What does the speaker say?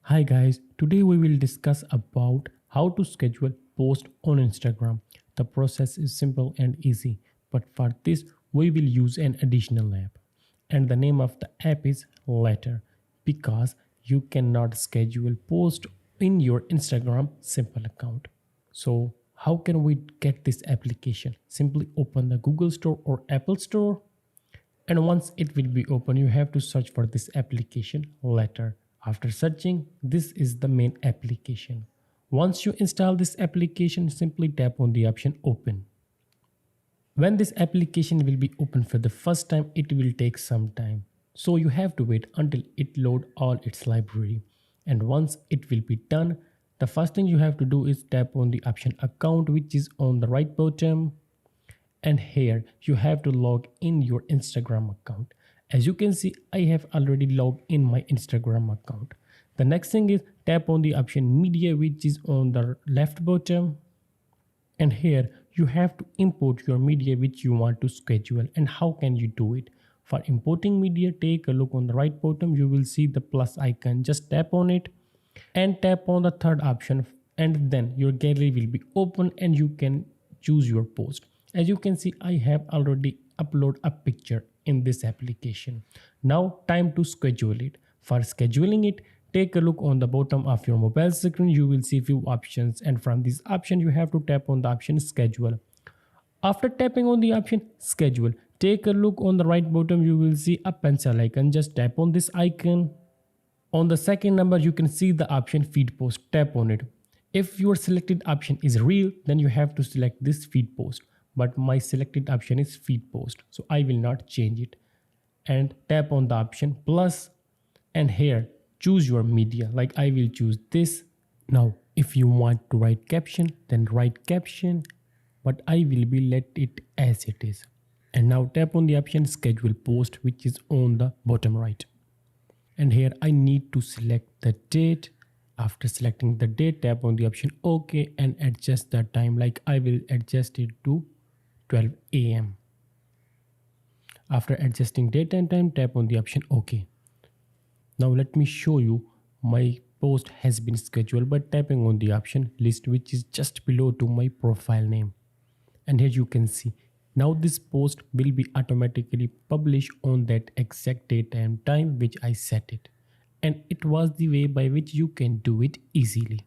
Hi guys, today we will discuss about how to schedule post on Instagram. The process is simple and easy, but for this we will use an additional app. And the name of the app is Letter because you cannot schedule post in your Instagram simple account. So, how can we get this application? Simply open the Google Store or Apple Store, and once it will be open you have to search for this application Letter. After searching, this is the main application. Once you install this application, simply tap on the option open. When this application will be open for the first time, it will take some time, so you have to wait until it load all its library. And once it will be done, the first thing you have to do is tap on the option account, which is on the right bottom, and here you have to log in your Instagram account. As you can see, I have already logged in my Instagram account. The next thing is tap on the option media, which is on the left bottom, and here you have to import your media which you want to schedule. And how can you do it? For importing media, take a look on the right bottom, you will see the plus icon. Just tap on it and tap on the third option, and then your gallery will be open and you can choose your post. As you can see, I have already uploaded a picture in this application. Now time to schedule it. For scheduling it, take a look on the bottom of your mobile screen, you will see few options, and from this option you have to tap on the option schedule. After tapping on the option schedule, take a look on the right bottom, you will see a pencil icon. Just tap on this icon. On the second number you can see the option feed post. Tap on it. If your selected option is reel, then you have to select this feed post, but my selected option is feed post, so I will not change it. And tap on the option plus, and here choose your media, like I will choose this. Now if you want to write caption, then write caption, but I will be let it as it is. And now tap on the option schedule post, which is on the bottom right, and here I need to select the date. After selecting the date, tap on the option OK and adjust the time, like I will adjust it to 12 a.m. After adjusting date and time, tap on the option OK. Now let me show you my post has been scheduled by tapping on the option list, which is just below to my profile name. And here you can see, now this post will be automatically published on that exact date and time which I set it. And it was the way by which you can do it easily.